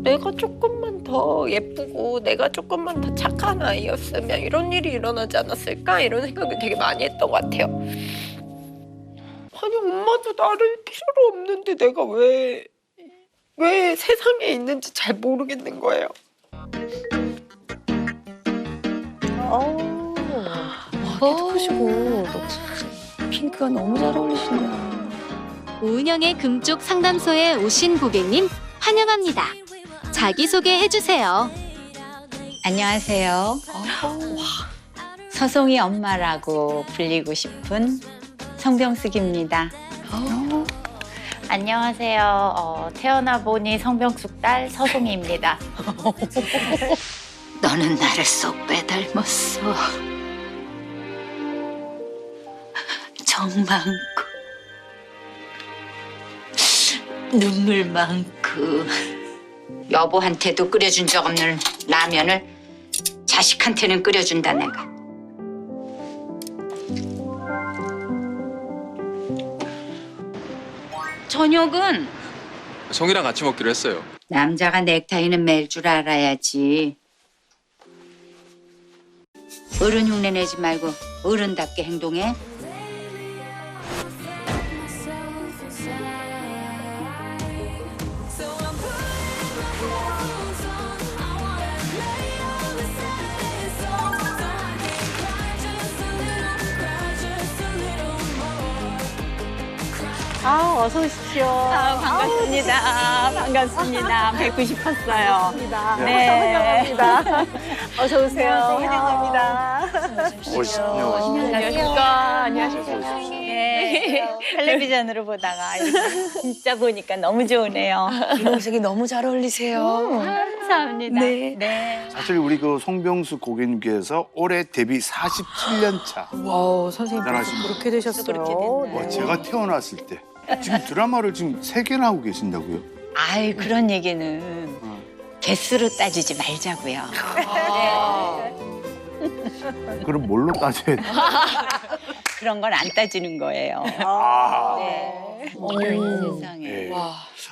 내가 조금만 더 예쁘고 내가 조금만 더 착한 아이였으면 이런 일이 일어나지 않았을까 이런 생각을 되게 많이 했던 것 같아요. 아니 엄마도 나를 필요로 없는데 내가 왜 세상에 있는지 잘 모르겠는 거예요. 키도 크시고 핑크가 너무 잘 어울리시네요. 오은영의 금쪽 상담소에 오신 고객님 환영합니다. 자기소개 해주세요. 안녕하세요. 서송이 엄마라고 불리고 싶은 성병숙입니다. 안녕하세요. 태어나 보니 성병숙 딸 서송이입니다. 너는 나를 쏙 빼닮았어. 정 많고 눈물 많고 여보한테도 끓여준 적 없는 라면을 자식한테는 끓여준다 내가. 저녁은 송이랑 같이 먹기로 했어요. 남자가 넥타이는 맬 줄 알아야지. 어른 흉내 내지 말고 어른답게 행동해. 어서 오십시오. 반갑습니다. 반갑습니다. 뵙고 싶었어요. 반갑습니다. 네. 환영합니다. 어서 오세요. 안녕하세요. 환영합니다. 오십시오. 안녕하십니까. 안녕하십니까. 네. 텔레비전으로 보다가 진짜 보니까 너무 좋으네요. 분홍색이 너무 잘 어울리세요. 감사합니다. 네. 사실 우리 그 송병숙 고객님께서 올해 데뷔 47년 차. 와우, 선생님 대단하십니다. 그렇게 되셨어요. 그렇게 됐나요? 와, 제가 태어났을 때 지금 드라마를 지금 3개나 하고 계신다고요? 아이 그런 얘기는 개수로 따지지 말자고요. 그럼 뭘로 따져야 돼? 그런 건 안 따지는 거예요. 아. 네. 세상에. 네.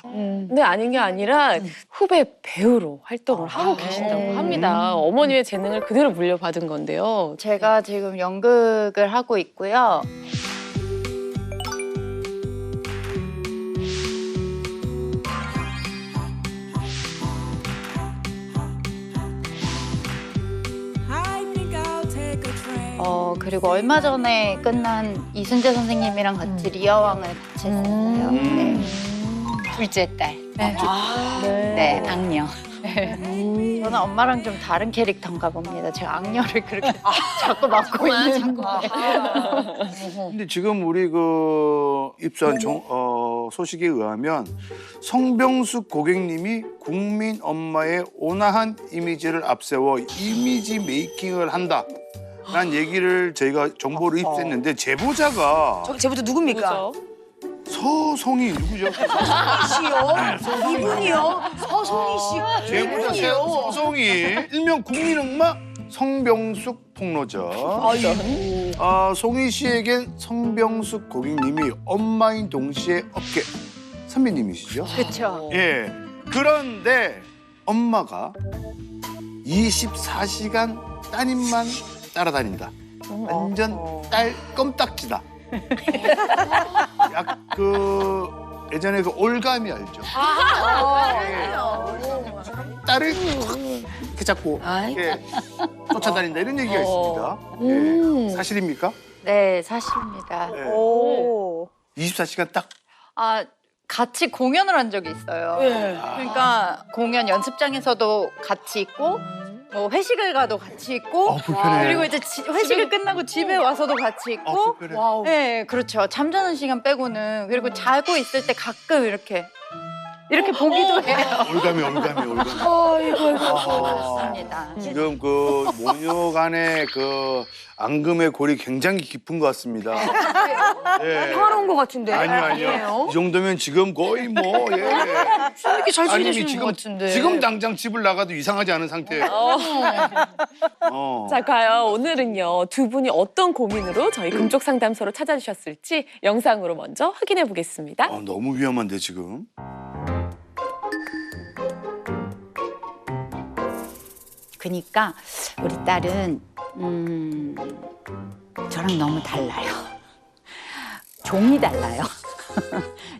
근데 아닌 게 아니라 후배 배우로 활동을 하고 계신다고 합니다. 어머니의 재능을 그대로 물려받은 건데요. 제가 지금 연극을 하고 있고요. 그리고 얼마 전에 끝난 이순재 선생님이랑 같이 리아왕을 같이 했었어요. 네. 둘째 딸. 네. 네, 악녀. 저는 엄마랑 좀 다른 캐릭터인가 봅니다. 제가 악녀를 그렇게 자꾸 맡고 있는 거. 근데 지금 우리 그 입수한 소식에 의하면 송병숙 고객님이 국민 엄마의 온화한 이미지를 앞세워 이미지 메이킹을 한다. 라는 얘기를 저희가 정보를 입수했는데 제보자가 저기 제부터 누굽니까? 서송이 누구죠? 씨요? 이분이요? 서송이 씨. 제보자 서송이 일명 국민엄마 성병숙 폭로자. 송이 씨에겐 성병숙 고객님이 엄마인 동시에 업계 선배님이시죠? 그렇죠. 예. 그런데 엄마가 24시간 따님만 따라다닌다. 완전 딸 껌딱지다. 약 예전에 그 올가미 알죠? 예. 딸을 이렇게 잡고 이렇게 쫓아다닌다 이런 얘기가 있습니다. 예. 사실입니까? 네, 사실입니다. 예. 오. 24시간 딱. 같이 공연을 한 적이 있어요. 그러니까 공연 연습장에서도 같이 있고 회식을 가도 같이 있고 불편해. 그리고 이제 회식을 끝나고 집에 와서도 같이 있고 불편해. 네, 그렇죠. 잠자는 시간 빼고는 그리고 자고 있을 때 가끔 이렇게 보기도 해요. 올가미. 맞습니다. 지금 그 모녀 간의 그 앙금의 골이 굉장히 깊은 것 같습니다. 예. 평화로운 것 같은데. 아니요. 이 정도면 지금 거의 뭐, 예. 이렇게 잘 아니, 지내시는 것 같은데. 지금 당장 집을 나가도 이상하지 않은 상태예요. 자, 과연 오늘은요, 두 분이 어떤 고민으로 저희 금쪽 상담소로 찾아주셨을지 영상으로 먼저 확인해 보겠습니다. 너무 위험한데, 지금. 그러니까 우리 딸은 저랑 너무 달라요. 종이 달라요.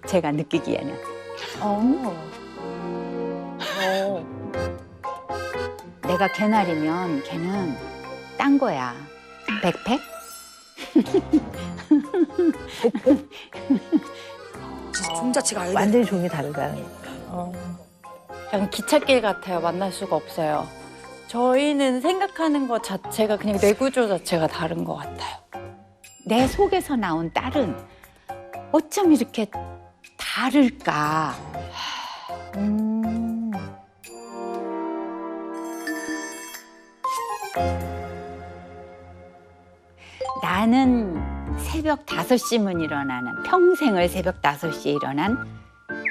제가 느끼기에는. 내가 개나리면 걔는 딴 거야. 백팩? 종 자체가 아예 완전히 종이 다르다는 거. 그냥 기찻길 같아요. 만날 수가 없어요. 저희는 생각하는 것 자체가 그냥 뇌구조 자체가 다른 것 같아요. 내 속에서 나온 딸은 어쩜 이렇게 다를까? 나는 새벽 5시면 일어나는, 평생을 새벽 5시에 일어난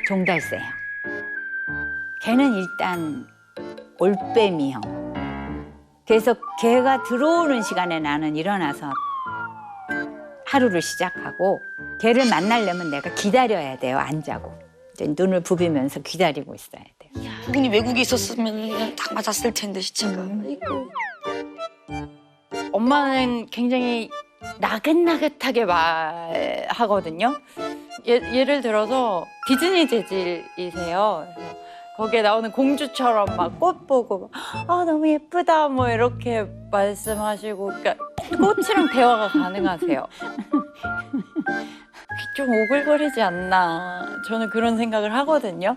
종달새예요. 걔는 일단 올빼미형. 그래서 걔가 들어오는 시간에 나는 일어나서 하루를 시작하고, 걔를 만나려면 내가 기다려야 돼요. 안 자고. 이제 눈을 부비면서 기다리고 있어야 돼요. 두 분이 외국에 있었으면 딱 맞았을 텐데 시차가. 아이고. 엄마는 굉장히 나긋나긋하게 말하거든요. 예를 들어서 디즈니 재질이세요. 그래서 거기에 나오는 공주처럼 막 꽃 보고 아 너무 예쁘다 뭐 이렇게 말씀하시고, 그러니까 꽃이랑 대화가 가능하세요. 좀 오글거리지 않나, 저는 그런 생각을 하거든요.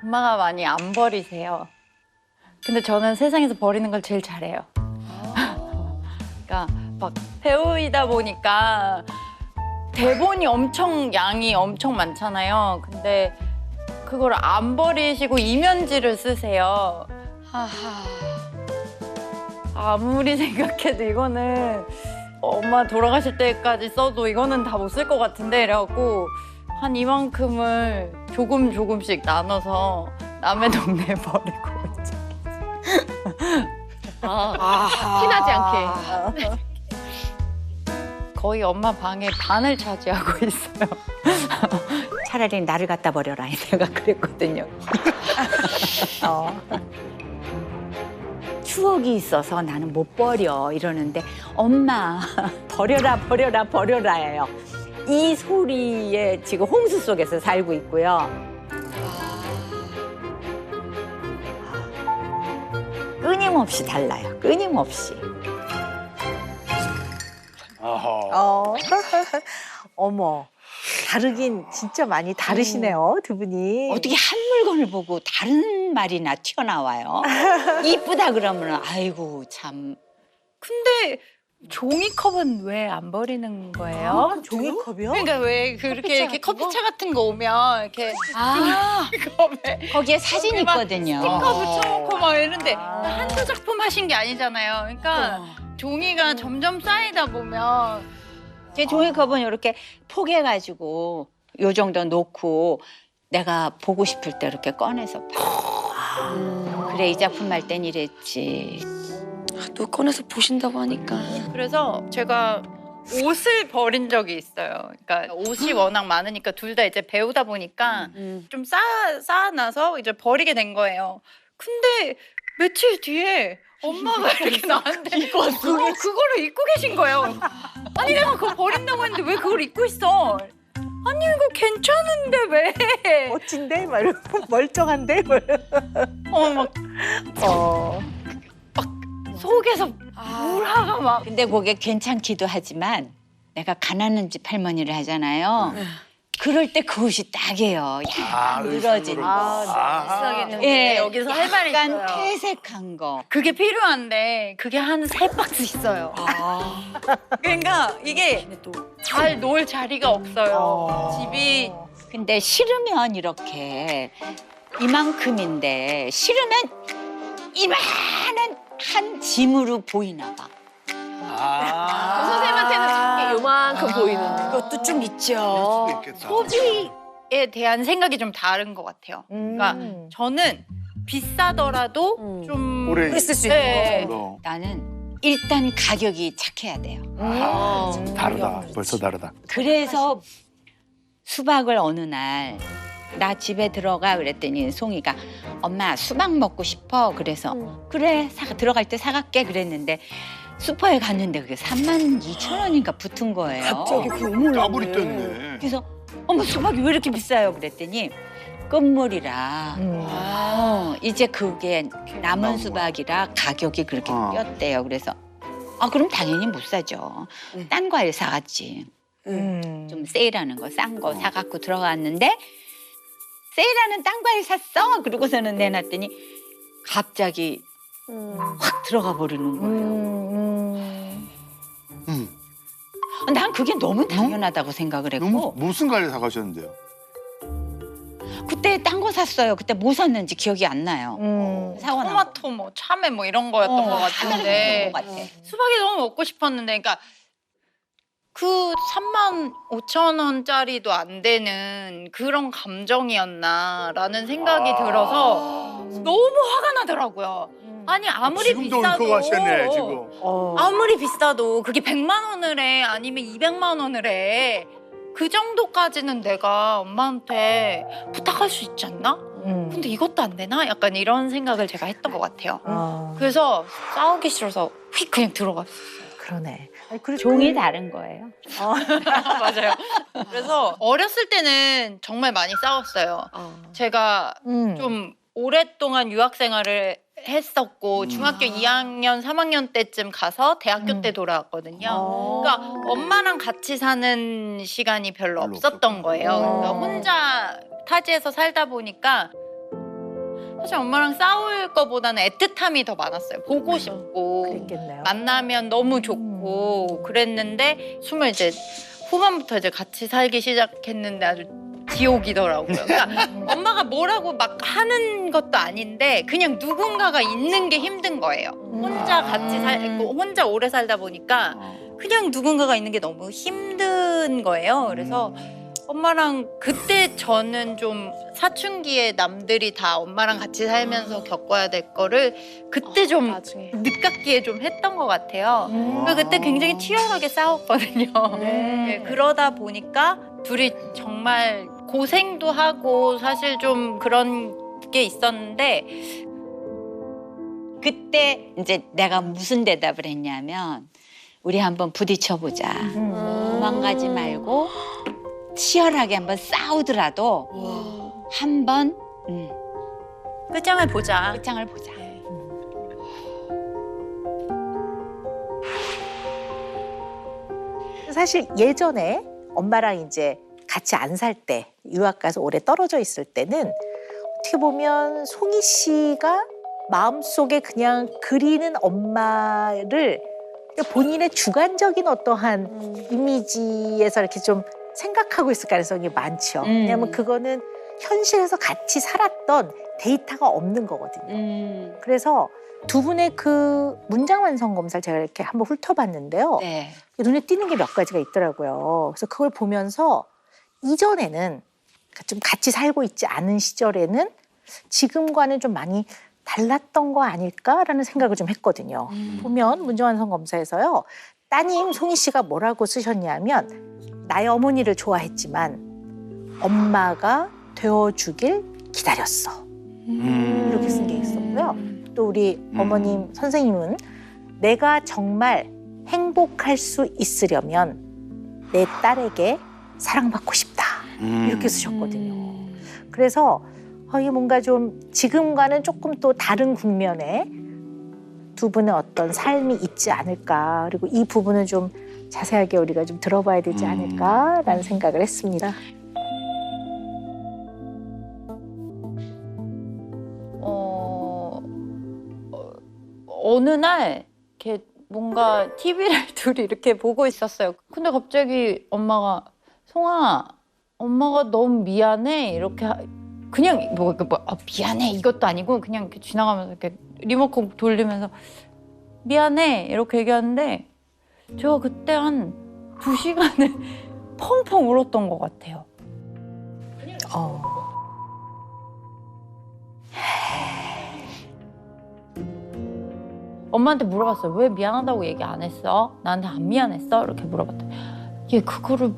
엄마가 많이 안 버리세요. 근데 저는 세상에서 버리는 걸 제일 잘해요. 그러니까 막 배우이다 보니까 대본이 양이 엄청 많잖아요. 근데 그걸 안 버리시고 이면지를 쓰세요. 아무리 생각해도 이거는 엄마 돌아가실 때까지 써도 이거는 다 못 쓸 것 같은데, 이래갖고 한 이만큼을 조금씩 나눠서 남의 동네에 버리고 있죠. 티나지 않게. 거의 엄마 방의 반을 차지하고 있어요. 차라리 나를 갖다 버려라, 내가 그랬거든요. 추억이 있어서 나는 못 버려 이러는데, 엄마 버려라예요. 이 소리에 지금 홍수 속에서 살고 있고요. 끊임없이 달라요. 끊임없이. 어머, 다르긴 진짜 많이 다르시네요, 두 분이. 어떻게 한 물건을 보고 다른 말이나 튀어나와요? 이쁘다 그러면 아이고 참. 근데 종이컵은 왜 안 버리는 거예요? 종이컵이요? 그러니까 왜 그렇게 이렇게 커피차 같은 거 오면 이렇게 컵에 거기에 사진 있거든요. 스티커 붙여놓고 막 이런데 한두 작품 하신 게 아니잖아요. 그러니까 종이가 점점 쌓이다 보면 제 종이컵은 이렇게 포개가지고 요 정도 놓고 내가 보고 싶을 때 이렇게 꺼내서 봐. 그래, 이 작품 할 땐 이랬지. 또 꺼내서 보신다고 하니까. 그래서 제가 옷을 버린 적이 있어요. 그러니까 옷이 워낙 많으니까 둘 다 이제 배우다 보니까 좀 쌓아놔서 이제 버리게 된 거예요. 근데 며칠 뒤에 엄마가 이렇게 나한테 그거를 입고 계신 거예요. 아니 내가 그거 버린다고 했는데 왜 그걸 입고 있어? 아니 이거 괜찮은데 왜? 멋진데? 막 이러고 멀쩡한데? 막 속에서 물화가 막. 근데 그게 괜찮기도 하지만 내가 가난한 집 할머니를 하잖아요. 그럴 때 그 옷이 딱이에요. 약 늘어진 거. 비싸겠는데 예, 여기서 할 말이 약간 있어요. 퇴색한 거. 그게 필요한데 그게 한 3박스 있어요. 그러니까 이게 잘 놓을 자리가 없어요. 집이. 근데 싫으면 이렇게 이만큼인데 싫으면 이만한 한 짐으로 보이나 봐. 선생님한테는 작게 요만큼 보이는. 그것도 좀 있죠. 그럴 수도 있겠다. 소비에 대한 생각이 좀 다른 것 같아요. 그러니까 저는 비싸더라도 좀 오래 있을 수 네. 있는 거. 거. 나는 일단 가격이 착해야 돼요. 다르다. 벌써 다르다. 그래서 수박을 어느 날 나 집에 들어가 그랬더니 송이가 엄마 수박 먹고 싶어. 그래서 그래 들어갈 때 사갈게 그랬는데 슈퍼에 갔는데 그게 32,000원인가 붙은 거예요. 갑자기 그 어머 까불이 떴네. 그래서 어머 수박이 왜 이렇게 비싸요? 그랬더니 끝물이라 이제 그게 남은 수박이라 가격이 그렇게 뛰었대요. 그래서 그럼 당연히 못 사죠. 딴 과일 사갔지. 좀 세일하는 거 싼 거 사갖고 들어갔는데 세일하는 딴 과일 샀어. 그러고서는 내놨더니 갑자기 확 들어가 버리는 거예요. 난 그게 너무 당연하다고 생각을 했고 너무 무슨 과일 사가셨는데요? 그때 딴 거 샀어요. 그때 뭐 샀는지 기억이 안 나요. 사고 나서. 토마토 뭐 참외 뭐 이런 거였던 것 같은데 것 같아. 수박이 너무 먹고 싶었는데 그러니까 그 35,000원짜리도 안 되는 그런 감정이었나라는 생각이 들어서 너무 화가 나더라고요. 아니 아무리 지금도 비싸도 울컥하셨네 지금. 아무리 비싸도 그게 100만 원을 해 아니면 200만 원을 해 그 정도까지는 내가 엄마한테 부탁할 수 있지 않나? 근데 이것도 안 되나? 약간 이런 생각을 제가 했던 것 같아요. 그래서 싸우기 싫어서 휙 그냥 들어갔어요. 그러네. 아니, 그리고 종이 다른 거예요. 맞아요. 그래서 어렸을 때는 정말 많이 싸웠어요. 제가 좀 오랫동안 유학 생활을 했었고 중학교 2학년, 3학년 때쯤 가서 대학교 때 돌아왔거든요. 그러니까 엄마랑 같이 사는 시간이 별로 없었던 거예요. 그러니까 혼자 타지에서 살다 보니까 사실 엄마랑 싸울 거보다는 애틋함이 더 많았어요. 보고 싶고 그랬겠네요. 만나면 너무 좋고 그랬는데 20 이제 후반부터 이제 같이 살기 시작했는데 아주 지옥이더라고요. 그러니까 엄마가 뭐라고 막 하는 것도 아닌데 그냥 누군가가 있는 게 힘든 거예요. 혼자 같이 살고 혼자 오래 살다 보니까 그냥 누군가가 있는 게 너무 힘든 거예요. 그래서 엄마랑 그때 저는 좀 사춘기에 남들이 다 엄마랑 같이 살면서 겪어야 될 거를 그때 좀 나중에. 늦깎이에 좀 했던 것 같아요. 그래서 그때 굉장히 치열하게 싸웠거든요. 네, 그러다 보니까 둘이 정말 고생도 하고 사실 좀 그런 게 있었는데 그때 이제 내가 무슨 대답을 했냐면 우리 한번 부딪혀보자. 도망가지 말고 치열하게 한번 싸우더라도 한번 끝장을 보자. 끝장을 보자. 사실 예전에 엄마랑 이제 같이 안 살 때, 유학 가서 오래 떨어져 있을 때는 어떻게 보면 송이 씨가 마음속에 그냥 그리는 엄마를 본인의 주관적인 어떠한 이미지에서 이렇게 좀 생각하고 있을 가능성이 많죠. 왜냐하면 그거는 현실에서 같이 살았던 데이터가 없는 거거든요. 그래서 두 분의 그 문장 완성 검사를 제가 이렇게 한번 훑어봤는데요. 네. 눈에 띄는 게 몇 가지가 있더라고요. 그래서 그걸 보면서 이전에는 좀 같이 살고 있지 않은 시절에는 지금과는 좀 많이 달랐던 거 아닐까라는 생각을 좀 했거든요. 보면 문장 완성 검사에서요. 따님 송이 씨가 뭐라고 쓰셨냐면 나의 어머니를 좋아했지만 엄마가 되어주길 기다렸어. 이렇게 쓴 게 있었고요. 또 우리 어머님 선생님은 내가 정말 행복할 수 있으려면 내 딸에게 사랑받고 싶다. 이렇게 쓰셨거든요. 그래서 이게 뭔가 좀 지금과는 조금 또 다른 국면에 두 분의 어떤 삶이 있지 않을까. 그리고 이 부분은 좀 자세하게 우리가 좀 들어봐야 되지 않을까라는 생각을 했습니다. 어느 날 이렇게 뭔가 TV를 둘이 이렇게 보고 있었어요. 근데 갑자기 엄마가 송아, 엄마가 너무 미안해 이렇게 그냥 미안해 이것도 아니고 그냥 이렇게 지나가면서 이렇게 리모컨 돌리면서 미안해 이렇게 얘기하는데 제가 그때 한 2시간을 펑펑 울었던 것 같아요. 엄마한테 물어봤어요. 왜 미안하다고 얘기 안 했어? 나한테 안 미안했어? 이렇게 물어봤더니 얘 그거를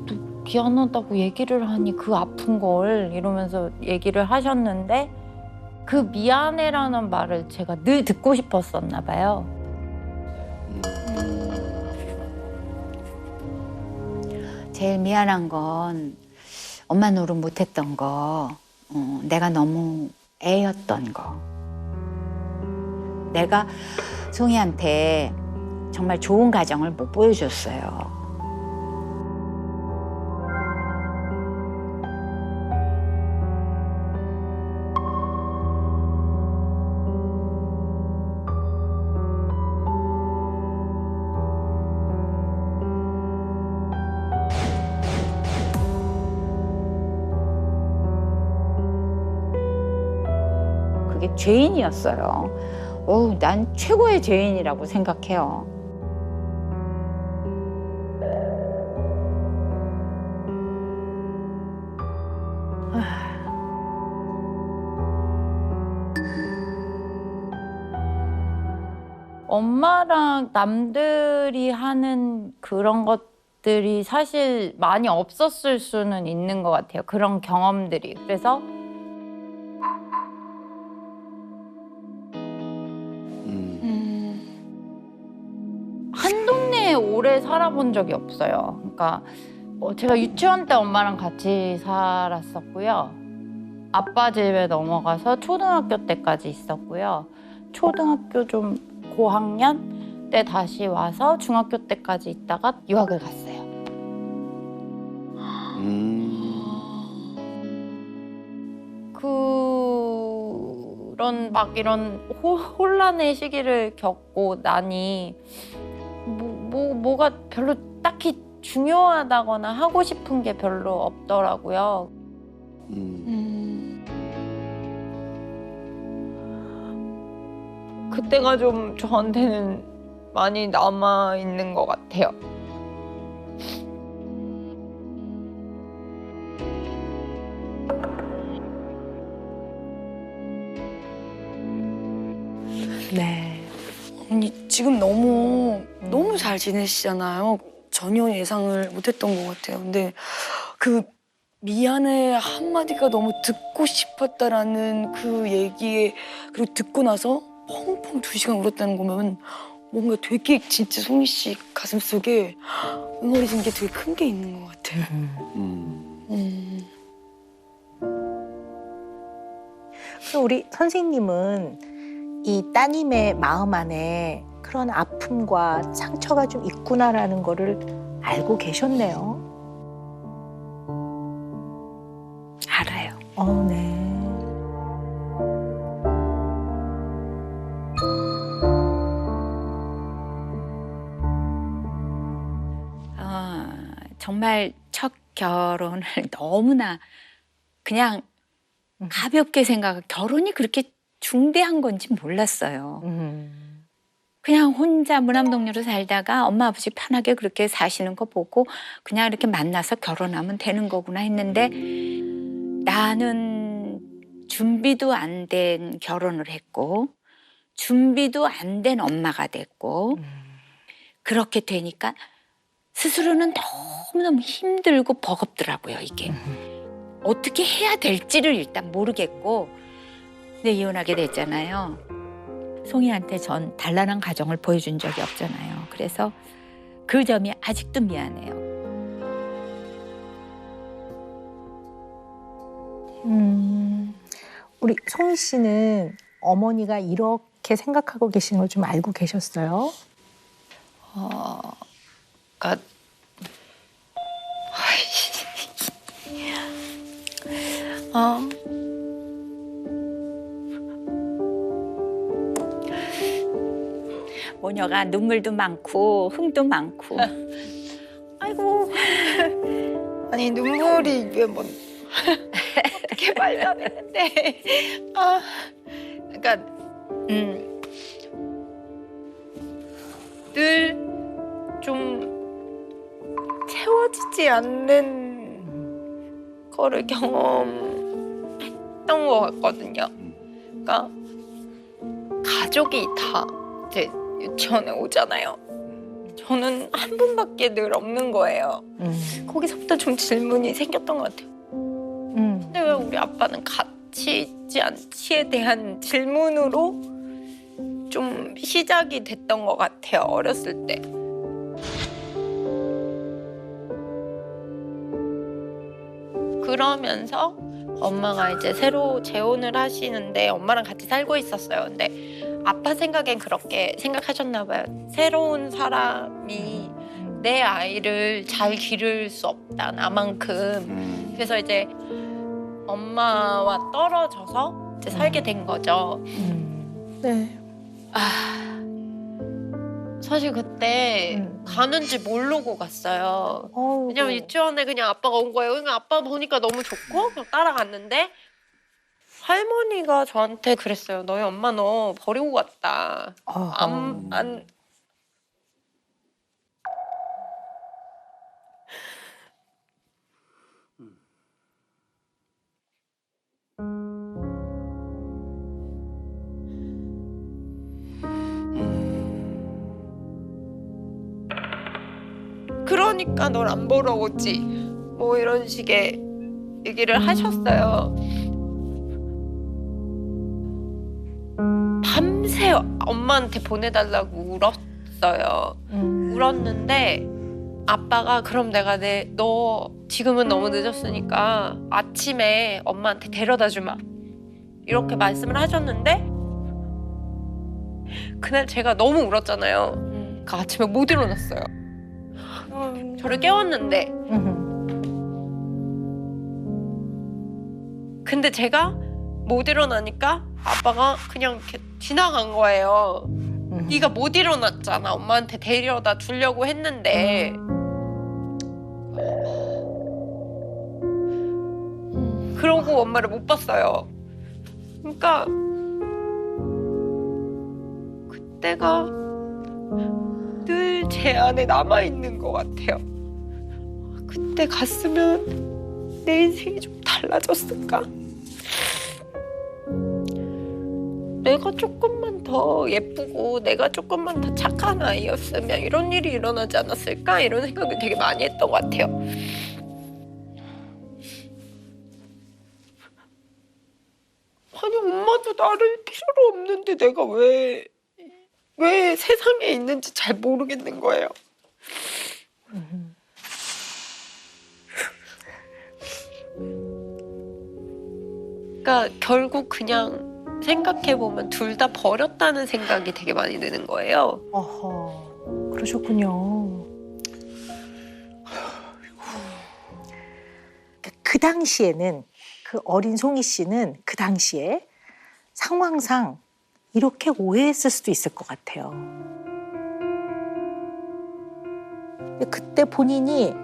또 미안하다고 얘기를 하니 그 아픈 걸 이러면서 얘기를 하셨는데 그 미안해라는 말을 제가 늘 듣고 싶었었나 봐요. 제일 미안한 건 엄마 노릇 못했던 거, 내가 너무 애였던 거. 내가 송이한테 정말 좋은 가정을 못 보여줬어요. 그게 죄인이었어요. 난 최고의 죄인이라고 생각해요. 엄마랑 남들이 하는 그런 것들이 사실 많이 없었을 수는 있는 것 같아요. 그런 경험들이. 그래서 한 동네에 오래 살아본 적이 없어요. 그러니까 제가 유치원 때 엄마랑 같이 살았었고요. 아빠 집에 넘어가서 초등학교 때까지 있었고요. 초등학교 좀 고학년 때 다시 와서 중학교 때까지 있다가 유학을 갔어요. 그런 막 이런 혼란의 시기를 겪고 나니 뭐가 별로 딱히 중요하다거나 하고 싶은 게 별로 없더라고요. 그때가 좀 저한테는 많이 남아 있는 것 같아요. 네. 언니 지금 너무 잘 지내시잖아요. 전혀 예상을 못했던 것 같아요. 근데 그 미안해 한마디가 너무 듣고 싶었다라는 그 얘기에 그리고 듣고 나서 펑펑 2시간 울었다는 거면 뭔가 되게 진짜 송이 씨 가슴속에 응어리진 게 되게 큰 게 있는 것 같아요. 그럼 우리 선생님은 이 따님의 마음 안에 그런 아픔과 상처가 좀 있구나라는 거를 알고 계셨네요. 알아요. 네. 정말 첫 결혼을 너무나 그냥 가볍게 생각하고 결혼이 그렇게 중대한 건지 몰랐어요. 그냥 혼자 무남동녀로 살다가 엄마 아버지 편하게 그렇게 사시는 거 보고 그냥 이렇게 만나서 결혼하면 되는 거구나 했는데 나는 준비도 안 된 결혼을 했고 준비도 안 된 엄마가 됐고 그렇게 되니까 스스로는 너무너무 힘들고 버겁더라고요, 이게. 어떻게 해야 될지를 일단 모르겠고 근데 이혼하게 됐잖아요. 송이한테 전 단란한 가정을 보여준 적이 없잖아요. 그래서 그 점이 아직도 미안해요. 우리 송이 씨는 어머니가 이렇게 생각하고 계시는 걸 좀 알고 계셨어요? 그러니까 모녀가 눈물도 많고 흥도 많고 아이고 아니 눈물이 왜 뭐 어떻게 발견했는데 그러니까 늘 좀 채워지지 않는 거를 경험했던 것 같거든요. 그러니까 가족이 다 이제 유치원에 오잖아요. 저는 한 분밖에 늘 없는 거예요. 거기서부터 좀 질문이 생겼던 것 같아요. 근데 왜 우리 아빠는 같이 있지 않지에 대한 질문으로 좀 시작이 됐던 것 같아요. 어렸을 때. 그러면서 엄마가 이제 새로 재혼을 하시는데 엄마랑 같이 살고 있었어요. 근데 아빠 생각엔 그렇게 생각하셨나 봐요. 새로운 사람이 내 아이를 잘 기를 수 없다, 나만큼. 그래서 이제 엄마와 떨어져서 이제 살게 된 거죠. 네. 사실 그때 가는지 모르고 갔어요. 어이구. 왜냐면 유치원에 그냥 아빠가 온 거예요. 그냥 아빠 보니까 너무 좋고 그냥 따라갔는데 할머니가 저한테 그랬어요. 너희 엄마 너 버리고 갔다. 안 그러니까 널 안 보러 오지. 뭐 이런 식의 얘기를 하셨어요. 밤새 엄마한테 보내달라고 울었어요. 울었는데 아빠가 그럼 내가 너 지금은 너무 늦었으니까 아침에 엄마한테 데려다 주마. 이렇게 말씀을 하셨는데 그날 제가 너무 울었잖아요. 그러니까 아침에 못 일어났어요. 저를 깨웠는데 근데 제가 못 일어나니까 아빠가 그냥 이렇게 지나간 거예요. 네가 못 일어났잖아. 엄마한테 데려다 주려고 했는데 그러고 엄마를 못 봤어요. 그러니까 그때가 늘 제 안에 남아있는 것 같아요. 그때 갔으면 내 인생이 좀 달라졌을까? 내가 조금만 더 예쁘고 내가 조금만 더 착한 아이였으면 이런 일이 일어나지 않았을까? 이런 생각을 되게 많이 했던 것 같아요. 아니 엄마도 나를 필요로 없는데 내가 왜 세상에 있는지 잘 모르겠는 거예요. 그러니까 결국 그냥 생각해보면 둘 다 버렸다는 생각이 되게 많이 드는 거예요. 어허, 그러셨군요. 그 당시에는 그 어린 송이 씨는 그 당시에 상황상 이렇게 오해했을 수도 있을 것 같아요. 그때 본인이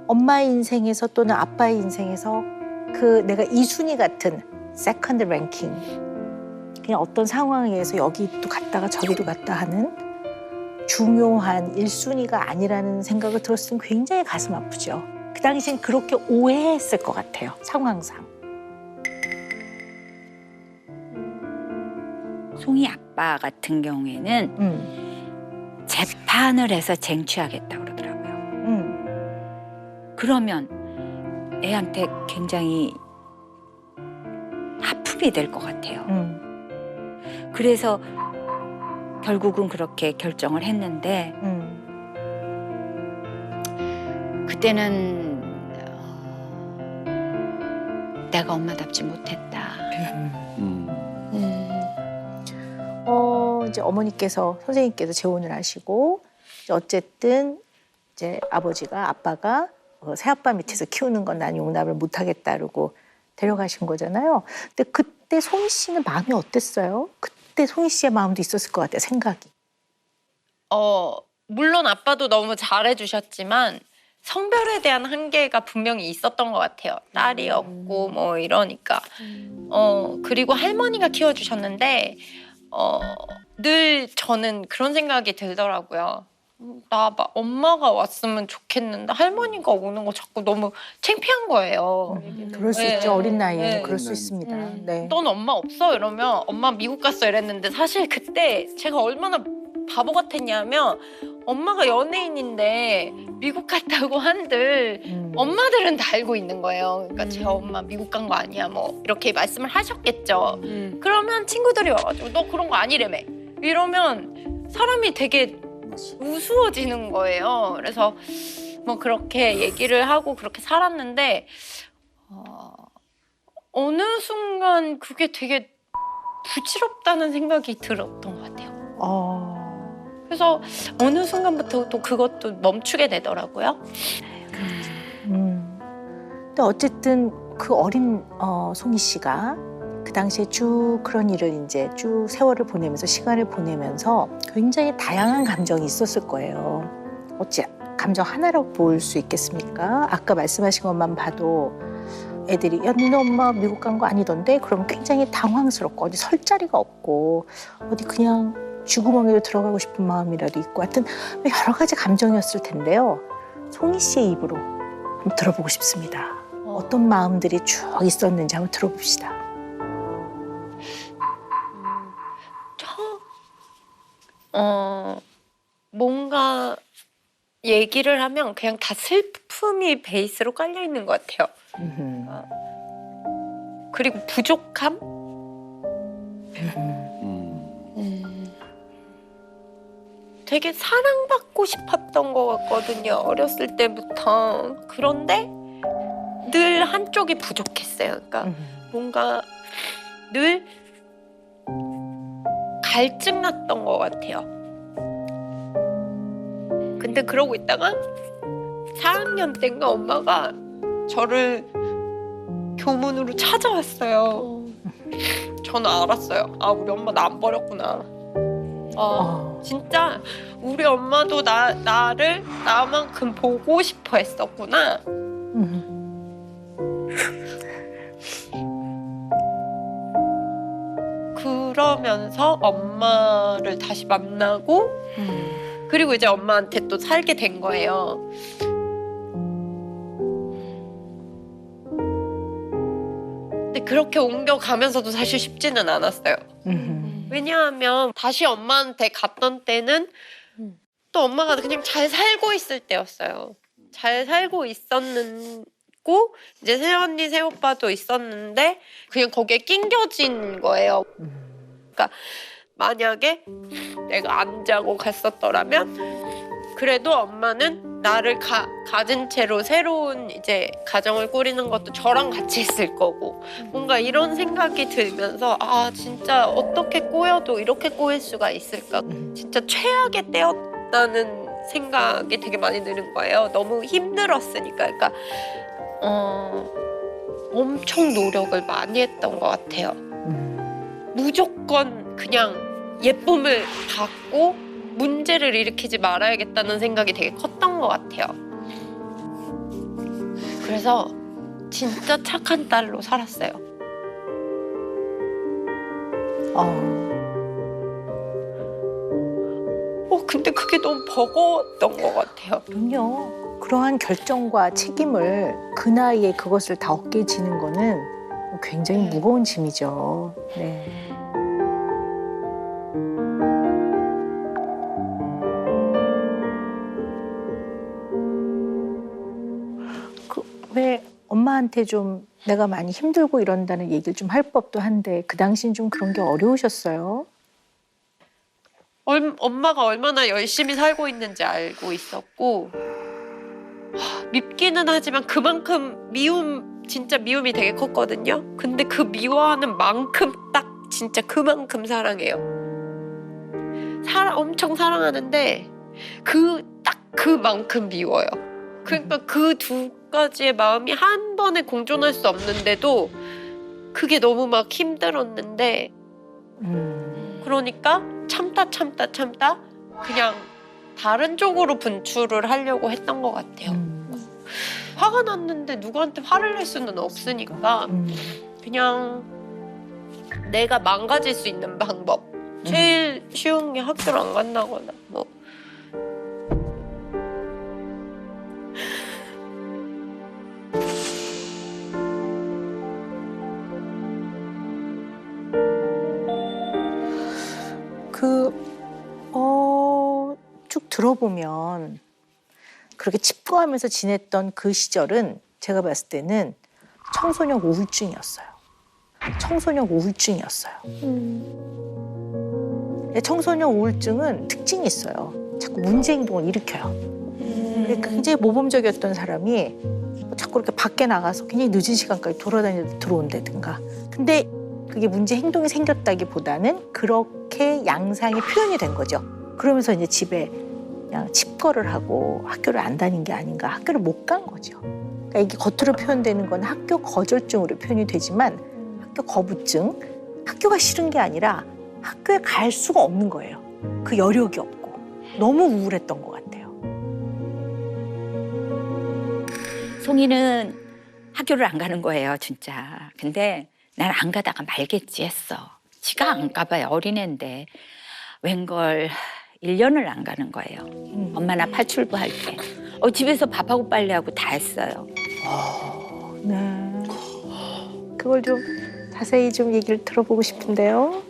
엄마의 인생에서 또는 아빠의 인생에서 그 내가 이순이 같은 세컨드 랭킹 그냥 어떤 상황에서 여기도 갔다가 저기도 갔다 하는 중요한 1순위가 아니라는 생각을 들었을 때 굉장히 가슴 아프죠. 그 당시엔 그렇게 오해했을 것 같아요. 상황상. 송이 아빠 같은 경우에는 재판을 해서 쟁취하겠다고 그러더라고요. 그러면 애한테 굉장히 아픔이 될 것 같아요. 그래서 결국은 그렇게 결정을 했는데 그때는 내가 엄마답지 못했다. 이제 어머니께서 선생님께서 재혼을 하시고 이제 어쨌든 이제 아빠가 새아빠 밑에서 키우는 건 난 용납을 못하겠다 그러고 데려가신 거잖아요. 근데 그때 송이 씨는 마음이 어땠어요? 그때 송이 씨의 마음도 있었을 것 같아요. 생각이. 물론 아빠도 너무 잘해주셨지만 성별에 대한 한계가 분명히 있었던 것 같아요. 딸이었고 뭐 이러니까. 그리고 할머니가 키워주셨는데 늘 저는 그런 생각이 들더라고요. 엄마가 왔으면 좋겠는데 할머니가 오는 거 자꾸 너무 창피한 거예요. 그럴 수 네. 있죠. 어린 나이에는 네. 그럴 수 있습니다. 네. 넌 엄마 없어? 이러면 엄마 미국 갔어 이랬는데 사실 그때 제가 얼마나 바보 같았냐면 엄마가 연예인인데 미국 갔다고 한들 엄마들은 다 알고 있는 거예요. 그러니까 제 엄마 미국 간 거 아니야 뭐 이렇게 말씀을 하셨겠죠. 그러면 친구들이 와가지고 너 그런 거 아니래매 이러면 사람이 되게 우스워지는 거예요. 그래서 뭐 그렇게 얘기를 하고 그렇게 살았는데 어느 순간 그게 되게 부질없다는 생각이 들었던 것 같아요. 그래서 어느 순간부터 또 그것도 멈추게 되더라고요. 근데 어쨌든 그 어린 송이 씨가 그 당시에 쭉 그런 일을 이제 쭉 세월을 보내면서 시간을 보내면서 굉장히 다양한 감정이 있었을 거예요. 어찌 감정 하나라고 볼 수 있겠습니까? 아까 말씀하신 것만 봐도 애들이 야, 니네 엄마 미국 간 거 아니던데? 그럼 굉장히 당황스럽고 어디 설 자리가 없고 어디 그냥 쥐구멍에도 들어가고 싶은 마음이라도 있고 하여튼 여러 가지 감정이었을 텐데요. 송이 씨의 입으로 한번 들어보고 싶습니다. 어떤 마음들이 쭉 있었는지 한번 들어봅시다. 뭔가 얘기를 하면 그냥 다 슬픔이 베이스로 깔려 있는 것 같아요. 그리고 부족함? 되게 사랑받고 싶었던 것 같거든요. 어렸을 때부터. 그런데 늘 한쪽이 부족했어요. 그러니까 뭔가 늘 갈증 났던 것 같아요. 근데 그러고 있다가 4학년 때인가 엄마가 저를 교문으로 찾아왔어요. 저는 알았어요. 아, 우리 엄마 나 안 버렸구나. 진짜 우리 엄마도 나를 나만큼 보고 싶어 했었구나. 그러면서 엄마를 다시 만나고 그리고 이제 엄마한테 또 살게 된 거예요. 근데 그렇게 옮겨가면서도 사실 쉽지는 않았어요. 왜냐하면 다시 엄마한테 갔던 때는 또 엄마가 그냥 잘 살고 있을 때였어요. 잘 살고 있었고 이제 새언니 새오빠도 있었는데 그냥 거기에 낑겨진 거예요. 그러니까 만약에 내가 안 자고 갔었더라면 그래도 엄마는 나를 가진 채로 새로운 이제 가정을 꾸리는 것도 저랑 같이 했을 거고 뭔가 이런 생각이 들면서 아 진짜 어떻게 꼬여도 이렇게 꼬일 수가 있을까 진짜 최악의 때였다는 생각이 되게 많이 드는 거예요. 너무 힘들었으니까. 그러니까 엄청 노력을 많이 했던 것 같아요. 무조건 그냥 예쁨을 받고 문제를 일으키지 말아야겠다는 생각이 되게 컸던 것 같아요. 그래서 진짜 착한 딸로 살았어요. 근데 그게 너무 버거웠던 것 같아요. 그럼요. 그러한 결정과 책임을 그 나이에 그것을 다 얻게 지는 거는 굉장히 무거운 짐이죠. 네. 왜 엄마한테 좀 내가 많이 힘들고 이런다는 얘기를 좀 할 법도 한데 그 당시엔 좀 그런 게 어려우셨어요? 엄마가 얼마나 열심히 살고 있는지 알고 있었고 밉기는 하지만 그만큼 진짜 미움이 되게 컸거든요. 근데 그 미워하는 만큼 딱 진짜 그만큼 사랑해요. 엄청 사랑하는데 딱 그만큼 미워요. 그러니까 그 두 가지의 마음이 한 번에 공존할 수 없는데도 그게 너무 막 힘들었는데 그러니까 참다 그냥 다른 쪽으로 분출을 하려고 했던 것 같아요. 화가 났는데 누구한테 화를 낼 수는 없으니까 그냥 내가 망가질 수 있는 방법 제일 쉬운 게 학교를 안 간다거나 뭐 들어보면 그렇게 칩거하면서 지냈던 그 시절은 제가 봤을 때는 청소년 우울증이었어요. 청소년 우울증이었어요. 청소년 우울증은 특징이 있어요. 자꾸 문제 행동을 일으켜요. 굉장히 모범적이었던 사람이 자꾸 이렇게 밖에 나가서 굉장히 늦은 시간까지 돌아다니다 들어온다든가. 근데 그게 문제 행동이 생겼다기보다는 그렇게 양상이 표현이 된 거죠. 그러면서 이제 집에 그냥 칩거를 하고 학교를 안 다닌 게 아닌가. 학교를 못 간 거죠. 그러니까 이게 겉으로 표현되는 건 학교 거절증으로 표현이 되지만 학교 거부증, 학교가 싫은 게 아니라 학교에 갈 수가 없는 거예요. 그 여력이 없고 너무 우울했던 것 같아요. 송이는 학교를 안 가는 거예요, 진짜. 근데 난 안 가다가 말겠지 했어. 지가 안 가봐요, 어린애인데. 웬걸 1년을 안 가는 거예요. 엄마 나 팔출부할 때. 집에서 밥하고 빨래하고 다 했어요. 네. 그걸 좀 자세히 좀 얘기를 들어보고 싶은데요.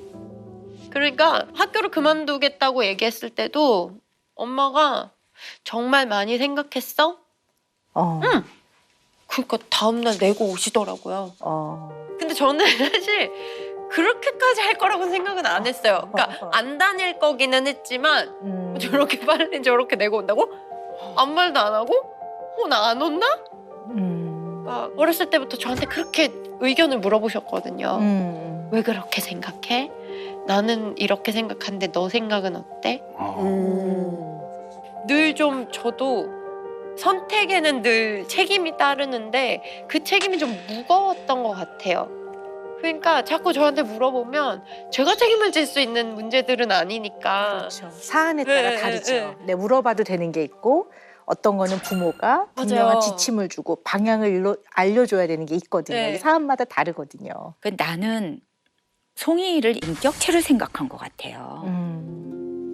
그러니까 학교를 그만두겠다고 얘기했을 때도 엄마가 정말 많이 생각했어? 응. 그러니까 다음날 내고 오시더라고요. 근데 저는 사실 그렇게까지 할 거라고 생각은 안 했어요. 그러니까 안 다닐 거기는 했지만 저렇게 빨리 저렇게 내고 온다고? 아무 말도 안 하고? 나 안 온나? 그러니까 어렸을 때부터 저한테 그렇게 의견을 물어보셨거든요. 왜 그렇게 생각해? 나는 이렇게 생각하는데 너 생각은 어때? 늘 좀 저도 선택에는 늘 책임이 따르는데 그 책임이 좀 무거웠던 것 같아요. 그러니까 자꾸 저한테 물어보면 제가 책임을 질 수 있는 문제들은 아니니까. 그렇죠. 사안에 따라 네, 다르죠. 네. 네, 물어봐도 되는 게 있고 어떤 거는 부모가 분명한 맞아요. 지침을 주고 방향을 알려줘야 되는 게 있거든요. 네. 이게 사안마다 다르거든요. 나는 송이를 인격체를 생각한 것 같아요.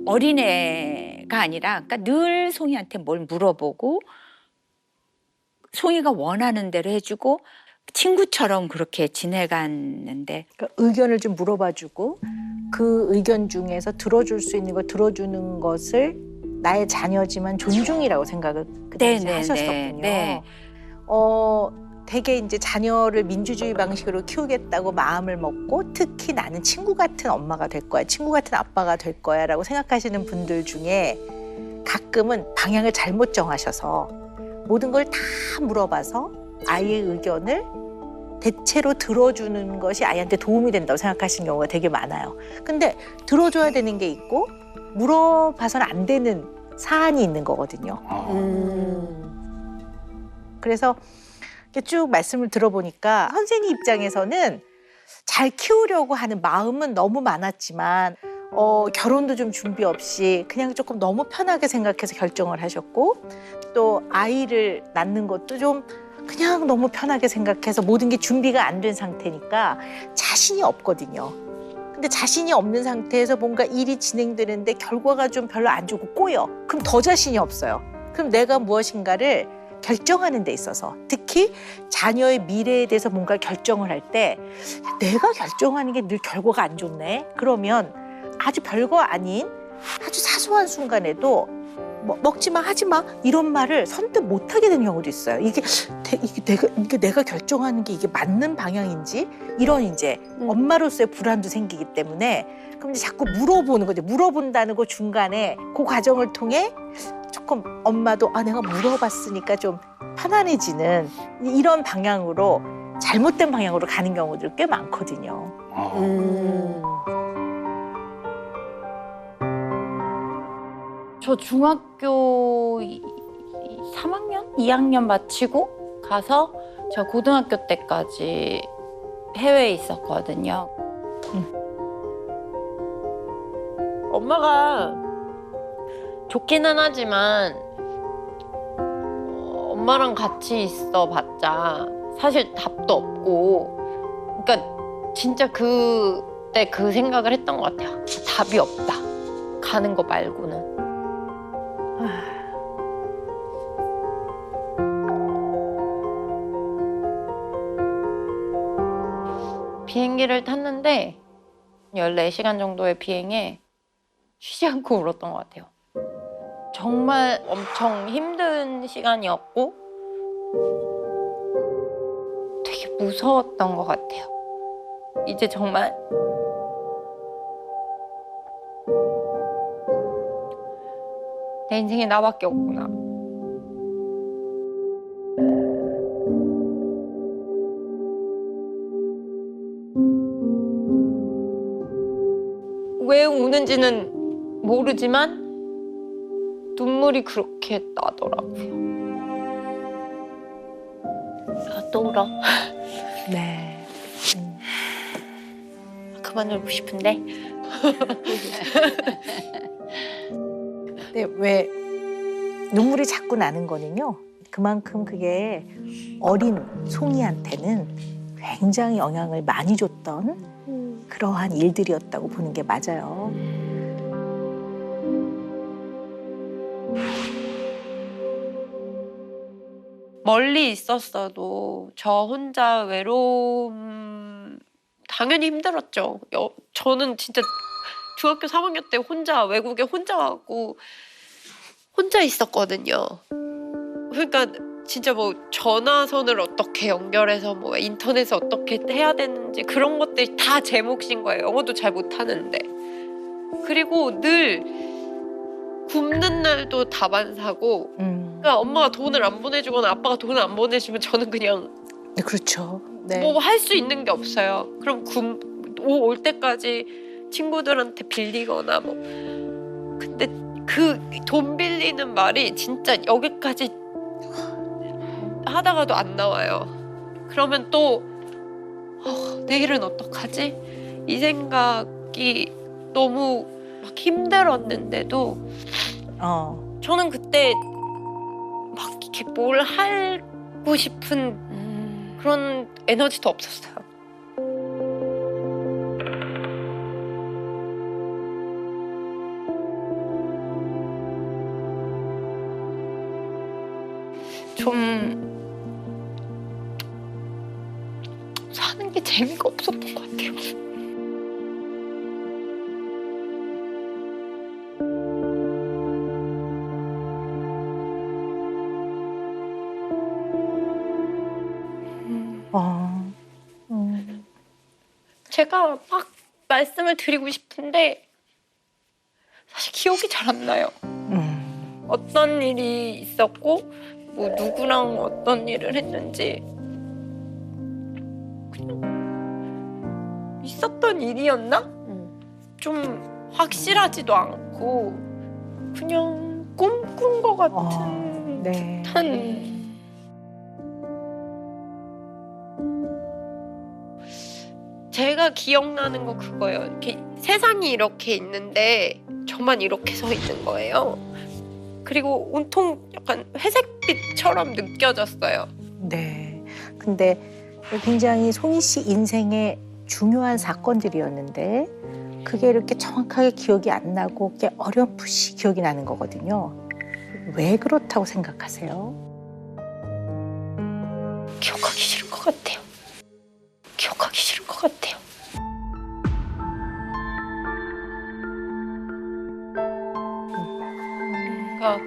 어린애가 아니라 그러니까 늘 송이한테 뭘 물어보고 송이가 원하는 대로 해주고 친구처럼 그렇게 지내갔는데 그러니까 의견을 좀 물어봐주고 그 의견 중에서 들어줄 수 있는 거 들어주는 것을 나의 자녀지만 존중이라고 생각을 그 당시에 하셨었군요. 네. 되게 이제 자녀를 민주주의 방식으로 키우겠다고 마음을 먹고 특히 나는 친구 같은 엄마가 될 거야, 친구 같은 아빠가 될 거야라고 생각하시는 분들 중에 가끔은 방향을 잘못 정하셔서 모든 걸 다 물어봐서 아이의 의견을 대체로 들어주는 것이 아이한테 도움이 된다고 생각하시는 경우가 되게 많아요. 근데 들어줘야 되는 게 있고 물어봐서는 안 되는 사안이 있는 거거든요. 그래서 이렇게 쭉 말씀을 들어보니까 선생님 입장에서는 잘 키우려고 하는 마음은 너무 많았지만 결혼도 좀 준비 없이 그냥 조금 너무 편하게 생각해서 결정을 하셨고 또 아이를 낳는 것도 좀 그냥 너무 편하게 생각해서 모든 게 준비가 안 된 상태니까 자신이 없거든요. 근데 자신이 없는 상태에서 뭔가 일이 진행되는데 결과가 좀 별로 안 좋고 꼬여. 그럼 더 자신이 없어요. 그럼 내가 무엇인가를 결정하는 데 있어서 특히 자녀의 미래에 대해서 뭔가 결정을 할 때 내가 결정하는 게 늘 결과가 안 좋네. 그러면 아주 별거 아닌 아주 사소한 순간에도 먹지 마, 하지 마 이런 말을 선뜻 못 하게 되는 경우도 있어요. 이게 내가 결정하는 게 이게 맞는 방향인지 이런 이제 엄마로서의 불안도 생기기 때문에 그럼 이제 자꾸 물어보는 거죠. 물어본다는 거 중간에 그 과정을 통해 조금 엄마도 내가 물어봤으니까 좀 편안해지는 이런 방향으로 잘못된 방향으로 가는 경우들 꽤 많거든요. 저 중학교 3학년? 2학년 마치고 가서 제가 고등학교 때까지 해외에 있었거든요. 엄마가 좋기는 하지만 엄마랑 같이 있어봤자 사실 답도 없고 그러니까 진짜 그때 그 생각을 했던 것 같아요. 답이 없다. 가는 거 말고는. 비행기를 탔는데 14시간 정도의 비행에 쉬지 않고 울었던 것 같아요. 정말 엄청 힘든 시간이었고 되게 무서웠던 것 같아요. 이제 정말 내 인생에 나밖에 없구나. 왜 우는지는 모르지만 눈물이 그렇게 나더라고요. 또 울어. 네. 그만 울고 싶은데. 근데 왜 눈물이 자꾸 나는 거는요. 그만큼 그게 어린 송이한테는 굉장히 영향을 많이 줬던 그러한 일들이었다고 보는 게 맞아요. 멀리 있었어도 저 혼자 외로움 당연히 힘들었죠. 저는 진짜 중학교 3학년 때 혼자 외국에 혼자 가고 혼자 있었거든요. 그러니까 진짜 뭐 전화선을 어떻게 연결해서 뭐 인터넷을 어떻게 해야 되는지 그런 것들이 다 제 몫인 거예요. 영어도 잘 못하는데. 그리고 늘 굶는 날도 다반사고 그러니까 엄마가 돈을 안 보내주거나 아빠가 돈을 안 보내주면 저는 그냥 네, 그렇죠. 네. 뭐 할 수 있는 게 없어요. 그럼 올 때까지 친구들한테 빌리거나 뭐. 근데 그 돈 빌리는 말이 진짜 여기까지 하다가도 안 나와요. 그러면 또 내일은 어떡하지? 이 생각이 너무 막 힘들었는데도 저는 그때 막 이렇게 뭘 하고 싶은 그런 에너지도 없었어요. 좀 사는 게 재미가 없었던 것 같아요. 제가 막 말씀을 드리고 싶은데 사실 기억이 잘 안 나요. 어떤 일이 있었고 뭐 누구랑 어떤 일을 했는지 그냥 있었던 일이었나? 좀 확실하지도 않고 그냥 꿈꾼 것 같은 네. 듯한 제가 기억나는 거 그거예요. 이렇게 세상이 이렇게 있는데 저만 이렇게 서 있는 거예요. 그리고 온통 약간 회색빛처럼 느껴졌어요. 네. 근데 굉장히 송이 씨 인생의 중요한 사건들이었는데 그게 이렇게 정확하게 기억이 안 나고 그게 어렴풋이 기억이 나는 거거든요. 왜 그렇다고 생각하세요? 기억하기 싫은 것 같아요. 기억하기 싫은 것 같아요. 그러니까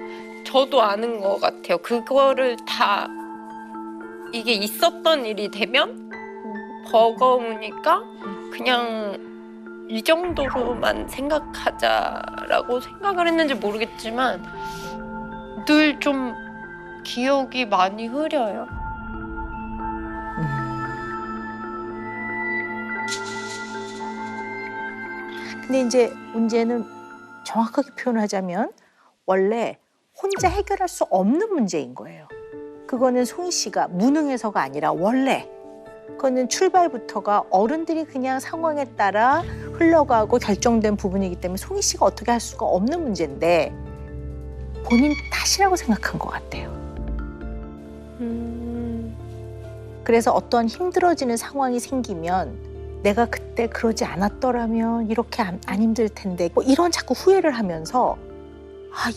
저도 아는 것 같아요. 그거를 다 이게 있었던 일이 되면 버거우니까 그냥 이 정도로만 생각하자라고 생각을 했는지 모르겠지만 늘 좀 기억이 많이 흐려요. 근데 이제 문제는 정확하게 표현하자면 원래 혼자 해결할 수 없는 문제인 거예요. 그거는 송이 씨가 무능해서가 아니라 원래 그거는 출발부터가 어른들이 그냥 상황에 따라 흘러가고 결정된 부분이기 때문에 송이 씨가 어떻게 할 수가 없는 문제인데 본인 탓이라고 생각한 것 같아요. 그래서 어떤 힘들어지는 상황이 생기면 내가 그때 그러지 않았더라면 이렇게 안 힘들 텐데 뭐 이런 자꾸 후회를 하면서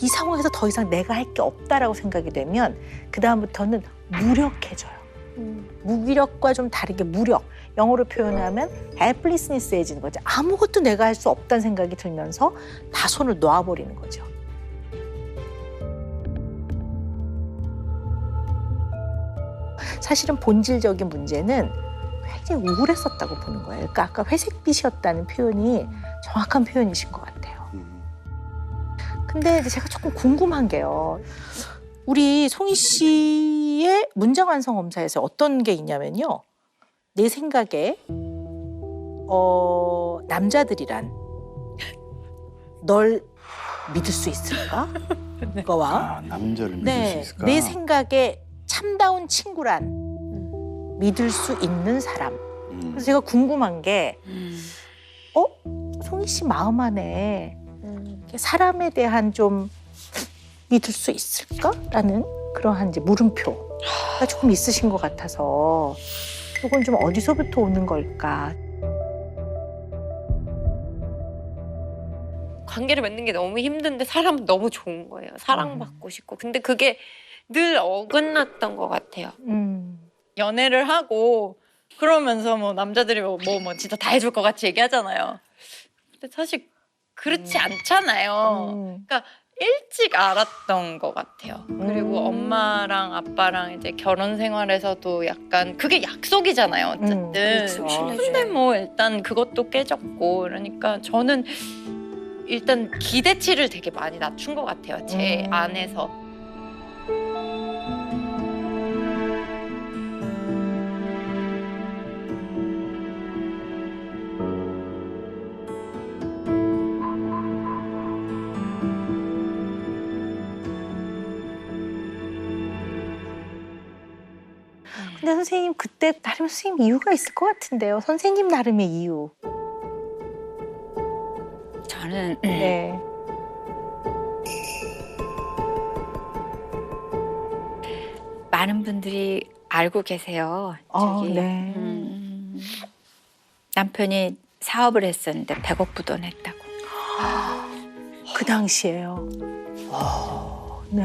이 상황에서 더 이상 내가 할 게 없다라고 생각이 되면 그다음부터는 무력해져요. 무기력과 좀 다르게 무력. 영어로 표현하면 helplessness해지는 거죠. 아무것도 내가 할 수 없다는 생각이 들면서 다 손을 놓아버리는 거죠. 사실은 본질적인 문제는 굉장히 우울했었다고 보는 거예요. 그러니까 아까 회색빛이었다는 표현이 정확한 표현이신 것 같아요. 근데 제가 조금 궁금한 게요. 우리 송희 씨의 문장 완성 검사에서 어떤 게 있냐면요. 내 생각에 남자들이란 널 믿을 수 있을까? 그거와 남자를 믿을 수 네, 있을까? 내 생각에 참다운 친구란 믿을 수 있는 사람. 그래서 제가 궁금한 게 송희 씨 마음 안에 사람에 대한 좀 믿을 수 있을까라는 그러한 이제 물음표가 조금 있으신 것 같아서 이건 좀 어디서부터 오는 걸까? 관계를 맺는 게 너무 힘든데 사람은 너무 좋은 거예요. 사랑받고 싶고. 근데 그게 늘 어긋났던 것 같아요. 연애를 하고 그러면서 뭐 남자들이 뭐 진짜 다 해줄 것 같이 얘기하잖아요. 근데 사실 그렇지 않잖아요. 그러니까 일찍 알았던 것 같아요. 그리고 엄마랑 아빠랑 이제 결혼 생활에서도 약간 그게 약속이잖아요. 어쨌든. 그렇죠. 근데 뭐 일단 그것도 깨졌고 그러니까 저는 일단 기대치를 되게 많이 낮춘 것 같아요. 제 안에서. 근데 선생님 그때 나름 선생님 이유가 있을 것 같은데요. 선생님 나름의 이유. 저는 네. 많은 분들이 알고 계세요. 저기 네. 남편이 사업을 했었는데 100억 부도냈다고. 그 당시에요. 네.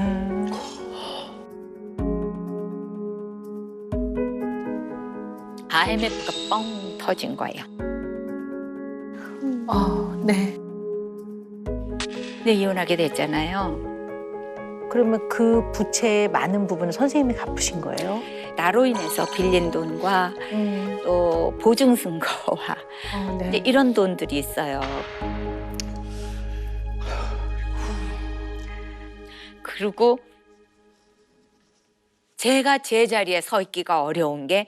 IMF가 뻥 터진 거예요. 네. 근데 이혼하게 됐잖아요. 그러면 그 부채의 많은 부분은 선생님이 갚으신 거예요? 나로 인해서 빌린 돈과 또 보증 쓴 거와 네. 이제 이런 돈들이 있어요. 그리고 제가 제 자리에 서 있기가 어려운 게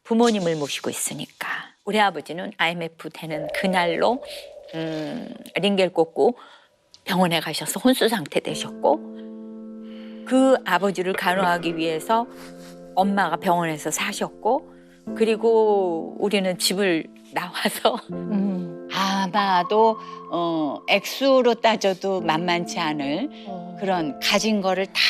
부모님을 모시고 있으니까. 우리 아버지는 IMF 되는 그날로 링겔 꽂고 병원에 가셔서 혼수 상태 되셨고, 그 아버지를 간호하기 위해서 엄마가 병원에서 사셨고, 그리고 우리는 집을 나와서 아마도 액수로 따져도 만만치 않을 그런 가진 거를 다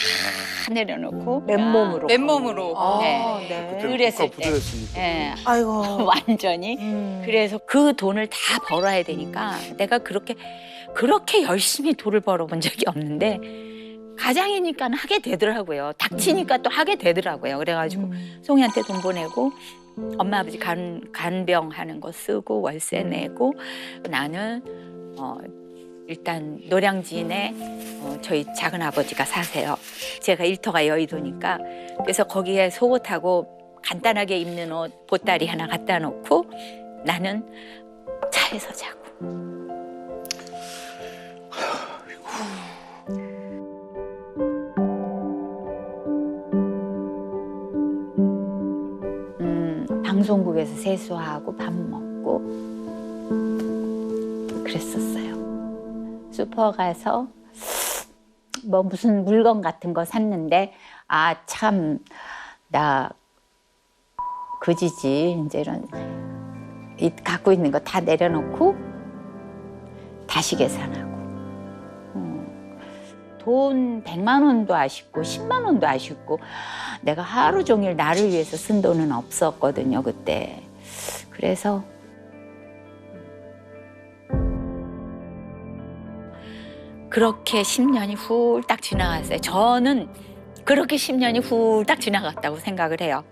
내려놓고 맨몸으로. 맨몸으로. 네. 네. 그랬을 때 부도였으니까. 예, 아이고. 완전히. 그래서 그 돈을 다 벌어야 되니까 내가 그렇게 열심히 돈을 벌어본 적이 없는데 가장이니까 하게 되더라고요. 닥치니까 또 하게 되더라고요. 그래가지고 송이한테 돈 보내고 엄마 아버지 간병하는 거 쓰고 월세 내고, 나는 일단 노량진에 저희 작은 아버지가 사세요. 제가 일터가 여의도니까. 그래서 거기에 속옷하고 간단하게 입는 옷 보따리 하나 갖다 놓고 나는 차에서 자고. 방송국에서 세수하고 밥 먹고 그랬었어요. 슈퍼 가서 뭐 무슨 물건 같은 거 샀는데 참 나 그지지 이제 이런 갖고 있는 거 다 내려놓고 다시 계산하고 돈 100만 원도 아쉽고 10만 원도 아쉽고 내가 하루 종일 나를 위해서 쓴 돈은 없었거든요 그때. 그래서 그렇게 10년이 훌딱 지나갔어요. 저는 그렇게 10년이 훌딱 지나갔다고 생각을 해요.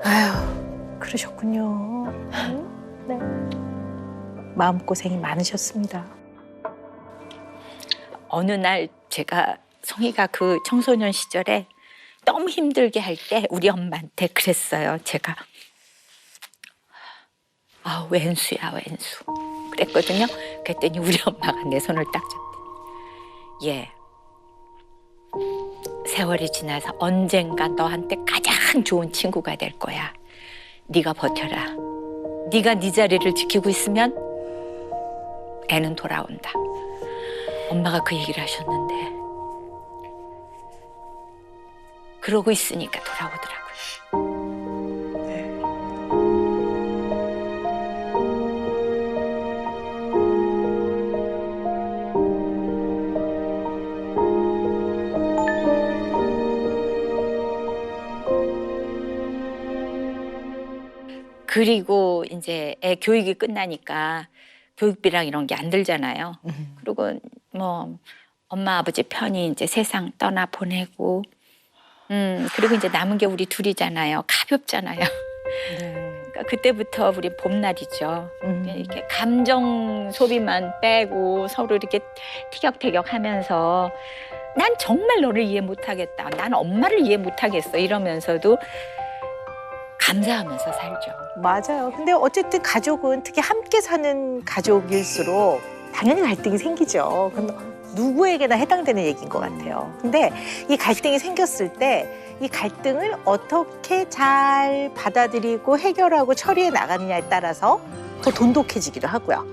아휴, 그러셨군요. 네. 마음고생이 많으셨습니다. 어느 날 제가 송이가 그 청소년 시절에 너무 힘들게 할 때 우리 엄마한테 그랬어요. 제가 아 왼수야 왼수 그랬거든요. 그랬더니 우리 엄마가 내 손을 딱 잡대. 얘 세월이 지나서 언젠가 너한테 가장 좋은 친구가 될 거야. 네가 버텨라. 네가 네 자리를 지키고 있으면 애는 돌아온다. 엄마가 그 얘기를 하셨는데 그러고 있으니까 돌아오더라고요. 그리고 이제 애 교육이 끝나니까 교육비랑 이런 게 안 들잖아요. 그리고 뭐 엄마 아버지 편히 이제 세상 떠나 보내고 그리고 이제 남은 게 우리 둘이잖아요. 가볍잖아요. 그러니까 그때부터 우리 봄날이죠. 이렇게 감정 소비만 빼고 서로 이렇게 티격태격하면서 난 정말 너를 이해 못하겠다. 난 엄마를 이해 못하겠어. 이러면서도 감사하면서 살죠. 맞아요. 근데 어쨌든 가족은 특히 함께 사는 가족일수록 당연히 갈등이 생기죠. 그건 누구에게나 해당되는 얘기인 것 같아요. 근데 이 갈등이 생겼을 때 이 갈등을 어떻게 잘 받아들이고 해결하고 처리해 나가느냐에 따라서 더 돈독해지기도 하고요.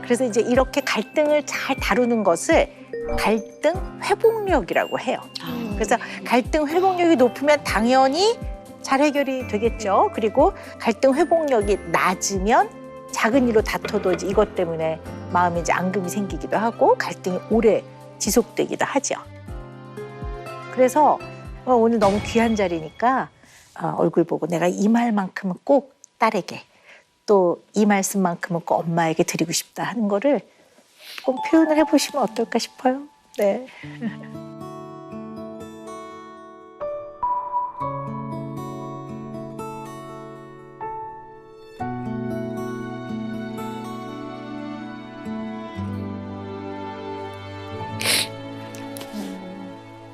그래서 이제 이렇게 갈등을 잘 다루는 것을 갈등 회복력이라고 해요. 그래서 갈등 회복력이 높으면 당연히 잘 해결이 되겠죠. 그리고 갈등 회복력이 낮으면 작은 일로 다퉈도 이제 이것 때문에 마음에 이제 앙금이 생기기도 하고 갈등이 오래 지속되기도 하죠. 그래서 오늘 너무 귀한 자리니까 얼굴 보고 내가 이 말만큼은 꼭 딸에게 또 이 말씀만큼은 꼭 엄마에게 드리고 싶다 하는 거를 꼭 표현을 해보시면 어떨까 싶어요. 네.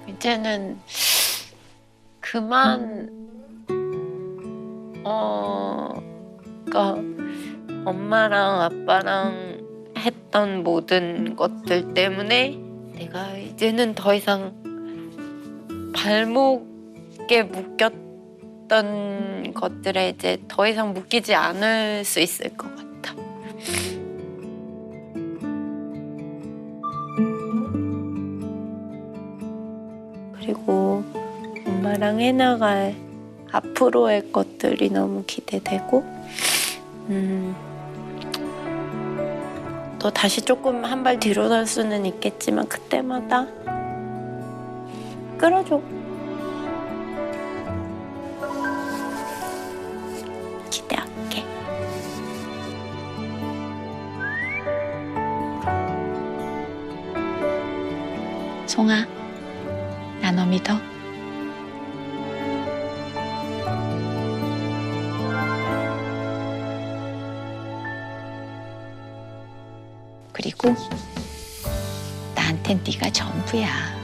이제는 그만 그러니까 엄마랑 아빠랑 했던 모든 것들 때문에 내가 이제는 더 이상 발목에 묶였던 것들에 이제 더 이상 묶이지 않을 수 있을 것 같아. 그리고 엄마랑 해나갈 앞으로의 것들이 너무 기대되고 또 다시 조금 한 발 뒤로 갈 수는 있겠지만 그때마다 끌어줘. 기대할게. 송아, 나 너 믿어? 그리고 나한텐 네가 전부야.